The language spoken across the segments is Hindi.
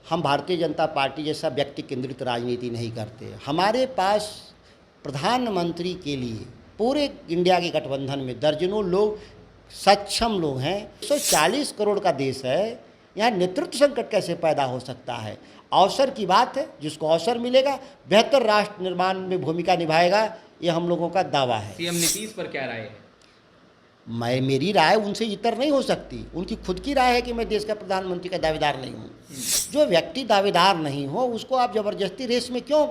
हम भारतीय जनता पार्टी जैसा व्यक्ति केंद्रित राजनीति नहीं करते। हमारे पास प्रधानमंत्री के लिए पूरे इंडिया के गठबंधन में दर्जनों लोग सक्षम लोग हैं। 140 करोड़ का देश है, यहाँ नेतृत्व संकट कैसे पैदा हो सकता है? अवसर की बात है, जिसको अवसर मिलेगा बेहतर राष्ट्र निर्माण में भूमिका निभाएगा, ये हम लोगों का दावा है। सीएम नीतीश पर क्या राय है? मेरी राय उनसे इतर नहीं हो सकती। उनकी खुद की राय है कि मैं देश का प्रधानमंत्री का दावेदार नहीं हूँ। जो व्यक्ति दावेदार नहीं हो उसको आप जबरदस्ती रेस में क्यों,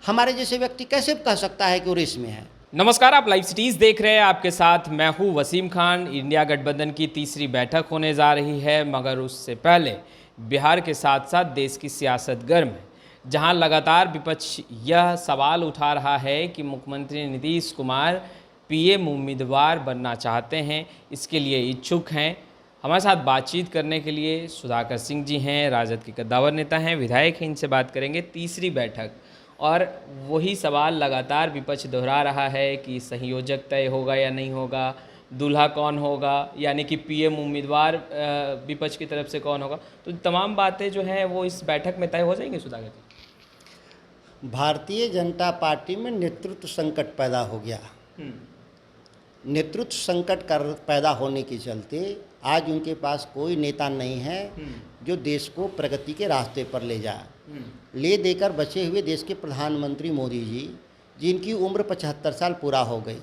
हमारे जैसे व्यक्ति कैसे कह सकता है कि वो रेस में है? नमस्कार, आप लाइव सिटीज देख रहे हैं। आपके साथ मैं हूं वसीम खान। इंडिया गठबंधन की तीसरी बैठक होने जा रही है, मगर उससे पहले बिहार के साथ साथ देश की सियासत गर्म है, जहां लगातार विपक्ष यह सवाल उठा रहा है कि मुख्यमंत्री नीतीश कुमार पीएम उम्मीदवार बनना चाहते हैं, इसके लिए इच्छुक हैं। हमारे साथ बातचीत करने के लिए सुधाकर सिंह जी हैं, राजद के कद्दावर नेता हैं, विधायक हैं। इनसे बात करेंगे तीसरी बैठक, और वही सवाल लगातार विपक्ष दोहरा रहा है कि संयोजक तय होगा या नहीं होगा, दूल्हा कौन होगा, यानी कि पीएम उम्मीदवार विपक्ष की तरफ से कौन होगा। तो तमाम बातें जो हैं वो इस बैठक में तय हो जाएंगी। सुधाकर जी, भारतीय जनता पार्टी में नेतृत्व संकट पैदा हो गया। नेतृत्व संकट पैदा होने के चलते आज उनके पास कोई नेता नहीं है जो देश को प्रगति के रास्ते पर ले जाए। ले देकर बचे हुए देश के प्रधानमंत्री मोदी जी, जिनकी उम्र 75 साल पूरा हो गई,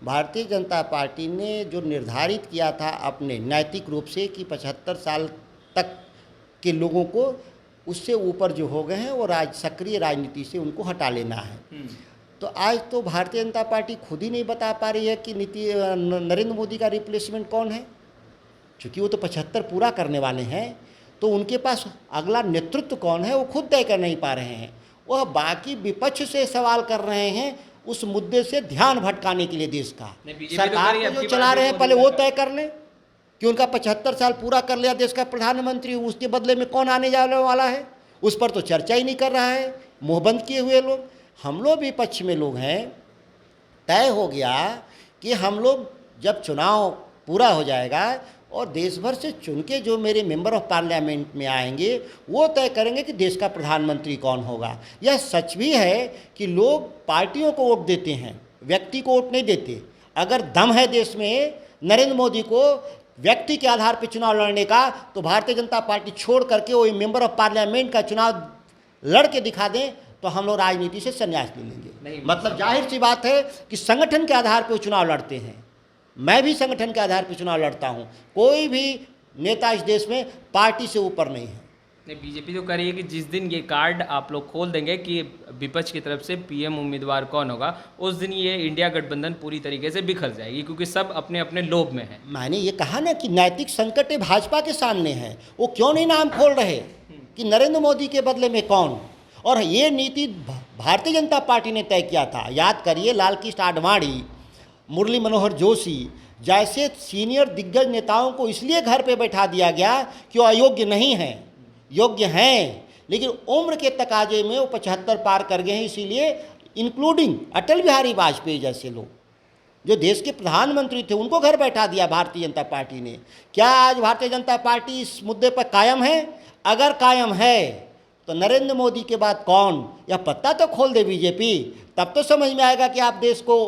भारतीय जनता पार्टी ने जो निर्धारित किया था अपने नैतिक रूप से कि 75 साल तक के लोगों को उससे ऊपर जो हो गए हैं वो सक्रिय राजनीति से उनको हटा लेना है। तो आज तो भारतीय जनता पार्टी खुद ही नहीं बता पा रही है कि नरेंद्र मोदी का रिप्लेसमेंट कौन है। चूँकि वो तो 75 पूरा करने वाले हैं, तो उनके पास अगला नेतृत्व कौन है वो खुद तय कर नहीं पा रहे हैं। वह बाकी विपक्ष से सवाल कर रहे हैं उस मुद्दे से ध्यान भटकाने के लिए। देश का सरकार को जो चला रहे हैं पहले वो तय कर लें कि उनका 75 साल पूरा कर लिया देश का प्रधानमंत्री, उसके बदले में कौन आने जाने वाला है, उस पर तो चर्चा ही नहीं कर रहा है। मुँहबंद किए हुए लोग, हम लोग विपक्ष में लोग हैं। तय हो गया कि हम लोग जब चुनाव पूरा हो जाएगा और देश भर से चुन के जो मेरे मेंबर ऑफ पार्लियामेंट में आएंगे वो तय करेंगे कि देश का प्रधानमंत्री कौन होगा। यह सच भी है कि लोग पार्टियों को वोट देते हैं, व्यक्ति को वोट नहीं देते। अगर दम है देश में नरेंद्र मोदी को व्यक्ति के आधार पर चुनाव लड़ने का, तो भारतीय जनता पार्टी छोड़ करके वो मेंबर ऑफ पार्लियामेंट का चुनाव लड़ के दिखा दें तो हम लोग राजनीति से संन्यास ले लेंगे। मतलब जाहिर सी बात है कि संगठन के आधार पर चुनाव लड़ते हैं। मैं भी संगठन के आधार पर चुनाव लड़ता हूं। कोई भी नेता इस देश में पार्टी से ऊपर नहीं है। नहीं, बीजेपी तो कह रही है कि जिस दिन ये कार्ड आप लोग खोल देंगे कि विपक्ष की तरफ से पीएम उम्मीदवार कौन होगा, उस दिन ये इंडिया गठबंधन पूरी तरीके से बिखर जाएगी, क्योंकि सब अपने अपने लोभ में है। मैंने ये कहा ना कि नैतिक संकट भाजपा के सामने है। वो क्यों नहीं नाम खोल रहे कि नरेंद्र मोदी के बदले में कौन? और ये नीति भारतीय जनता पार्टी ने तय किया था। याद करिए, लाल कृष्ण आडवाणी, मुरली मनोहर जोशी जैसे सीनियर दिग्गज नेताओं को इसलिए घर पे बैठा दिया गया कि वो अयोग्य नहीं हैं, योग्य हैं, लेकिन उम्र के तकाजे में वो 75 पार कर गए हैं। इसीलिए इंक्लूडिंग अटल बिहारी वाजपेयी जैसे लोग जो देश के प्रधानमंत्री थे उनको घर बैठा दिया भारतीय जनता पार्टी ने। क्या आज भारतीय जनता पार्टी इस मुद्दे पर कायम है? अगर कायम है तो नरेंद्र मोदी के बाद कौन, यह पत्ता तो खोल दे बीजेपी, तब तो समझ में आएगा कि आप देश को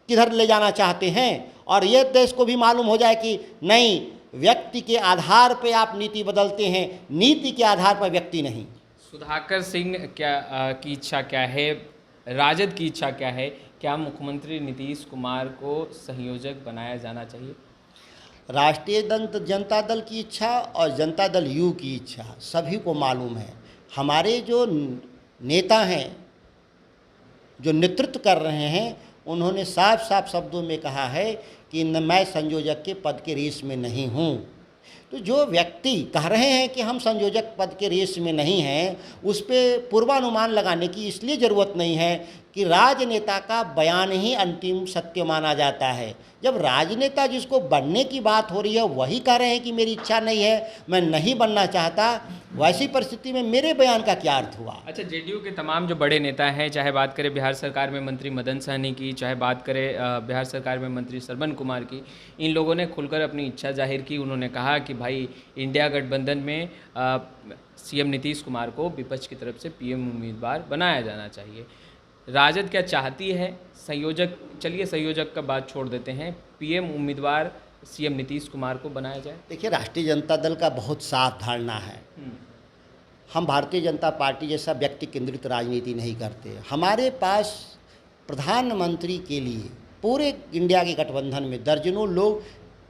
किधर ले जाना चाहते हैं। और यह देश को भी मालूम हो जाए कि नहीं, व्यक्ति के आधार पे आप नीति बदलते हैं, नीति के आधार पर व्यक्ति नहीं। सुधाकर सिंह की इच्छा क्या है, राजद की इच्छा क्या है? क्या मुख्यमंत्री नीतीश कुमार को संयोजक बनाया जाना चाहिए? राष्ट्रीय जनता दल की इच्छा और जनता दल यू की इच्छा सभी को मालूम है। हमारे जो नेता हैं, जो नेतृत्व कर रहे हैं, उन्होंने साफ साफ शब्दों में कहा है कि मैं संयोजक के पद के रेस में नहीं हूँ। तो जो व्यक्ति कह रहे हैं कि हम संयोजक पद के रेस में नहीं हैं, उस पर पूर्वानुमान लगाने की इसलिए ज़रूरत नहीं है कि राजनेता का बयान ही अंतिम सत्य माना जाता है। जब राजनेता जिसको बनने की बात हो रही है वही कह रहे हैं कि मेरी इच्छा नहीं है, मैं नहीं बनना चाहता, वैसी परिस्थिति में मेरे बयान का क्या अर्थ हुआ? अच्छा, जेडीयू के तमाम जो बड़े नेता हैं, चाहे बात करें बिहार सरकार में मंत्री मदन सहनी की, चाहे बात करें बिहार सरकार में मंत्री श्रवण कुमार की, इन लोगों ने खुलकर अपनी इच्छा जाहिर की। उन्होंने कहा कि भाई इंडिया गठबंधन में सीएम नीतीश कुमार को विपक्ष की तरफ से पीएम उम्मीदवार बनाया जाना चाहिए। राजद क्या चाहती है? संयोजक, चलिए संयोजक का बात छोड़ देते हैं, पीएम उम्मीदवार सीएम नीतीश कुमार को बनाया जाए। देखिए, राष्ट्रीय जनता दल का बहुत साफ धारणा है। हम भारतीय जनता पार्टी जैसा व्यक्ति केंद्रित राजनीति नहीं करते। हमारे पास प्रधानमंत्री के लिए पूरे इंडिया के गठबंधन में दर्जनों लोग,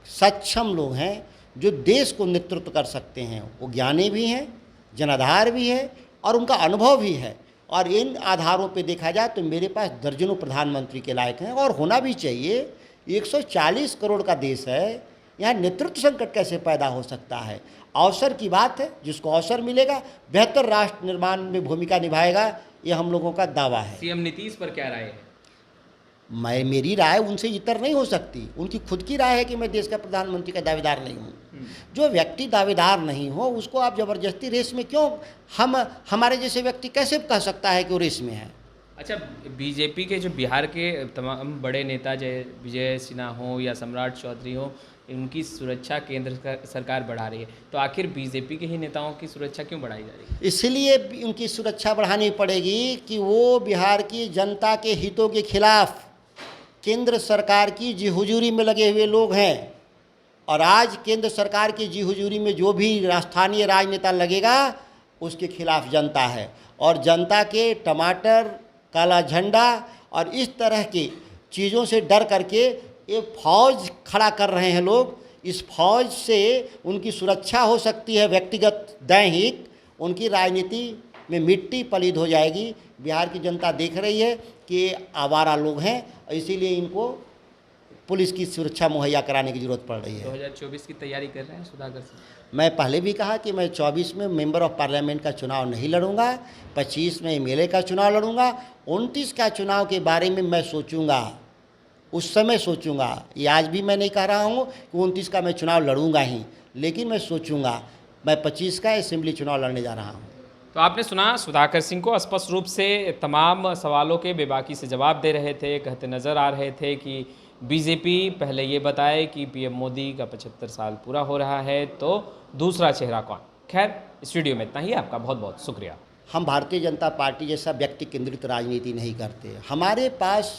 सक्षम लोग हैं जो देश को नेतृत्व कर सकते हैं। वो ज्ञानी भी हैं, जनाधार भी है और उनका अनुभव भी है। और इन आधारों पे देखा जाए तो मेरे पास दर्जनों प्रधानमंत्री के लायक हैं और होना भी चाहिए। 140 करोड़ का देश है, यहाँ नेतृत्व संकट कैसे पैदा हो सकता है? अवसर की बात है, जिसको अवसर मिलेगा बेहतर राष्ट्र निर्माण में भूमिका निभाएगा, ये हम लोगों का दावा है। सीएम नीतीश पर क्या राय है? मेरी राय उनसे इतर नहीं हो सकती। उनकी खुद की राय है कि मैं देश का प्रधानमंत्री का दावेदार नहीं हूँ। जो व्यक्ति दावेदार नहीं हो उसको आप ज़बरदस्ती रेस में क्यों, हमारे जैसे व्यक्ति कैसे कह सकता है कि वो रेस में है? अच्छा, बीजेपी के जो बिहार के तमाम बड़े नेता जय विजय सिन्हा हो या सम्राट चौधरी हो, उनकी सुरक्षा केंद्र सरकार बढ़ा रही है, तो आखिर बीजेपी के ही नेताओं की सुरक्षा क्यों बढ़ाई जा रही है? इसलिए उनकी सुरक्षा बढ़ानी पड़ेगी कि वो बिहार की जनता के हितों के खिलाफ केंद्र सरकार की जी हुजूरी में लगे हुए लोग हैं। और आज केंद्र सरकार की जी हुजूरी में जो भी स्थानीय राजनेता लगेगा उसके खिलाफ जनता है। और जनता के टमाटर, काला झंडा और इस तरह की चीज़ों से डर करके ये फौज खड़ा कर रहे हैं लोग। इस फौज से उनकी सुरक्षा हो सकती है व्यक्तिगत दैहिक, उनकी राजनीति में मिट्टी पलीद हो जाएगी। बिहार की जनता देख रही है कि ये आवारा लोग हैं, इसीलिए इनको पुलिस की सुरक्षा मुहैया कराने की जरूरत पड़ रही है। 2024 की तैयारी कर रहे हैं सुधाकर सिंह? मैं पहले भी कहा कि मैं 24 में मेंबर ऑफ पार्लियामेंट का चुनाव नहीं लड़ूंगा, 25 में एमएलए का चुनाव लड़ूंगा, 29 का चुनाव के बारे में मैं सोचूंगा, उस समय सोचूंगा। ये आज भी मैं नहीं कह रहा हूँ कि 29 का मैं चुनाव लड़ूंगा ही, लेकिन मैं सोचूंगा। मैं 25 का असेंबली चुनाव लड़ने जा रहा हूँ। तो आपने सुना, सुधाकर सिंह को स्पष्ट रूप से तमाम सवालों के बेबाकी से जवाब दे रहे थे। कहते नज़र आ रहे थे कि बीजेपी पहले ये बताए कि पीएम मोदी का 75 साल पूरा हो रहा है, तो दूसरा चेहरा कौन? खैर, स्टूडियो में इतना ही। आपका बहुत बहुत शुक्रिया। हम भारतीय जनता पार्टी जैसा व्यक्ति केंद्रित राजनीति नहीं करते। हमारे पास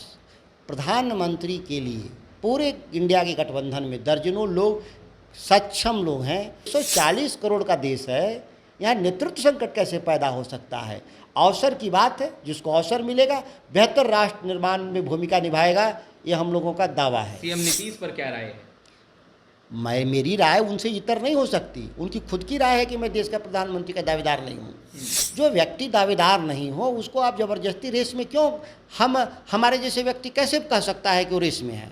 प्रधानमंत्री के लिए पूरे इंडिया के गठबंधन में दर्जनों लोग, सक्षम लोग हैं। 140 करोड़ का देश है, यहाँ नेतृत्व संकट कैसे पैदा हो सकता है? अवसर की बात है, जिसको अवसर मिलेगा बेहतर राष्ट्र निर्माण में भूमिका निभाएगा, ये हम लोगों का दावा है। सीएम नीतीश पर क्या राय है? मेरी राय उनसे इतर नहीं हो सकती। उनकी खुद की राय है कि मैं देश का प्रधानमंत्री का दावेदार नहीं हूँ। जो व्यक्ति दावेदार नहीं हो उसको आप ज़बरदस्ती रेस में क्यों, हमारे जैसे व्यक्ति कैसे कह सकता है कि वो रेस में है?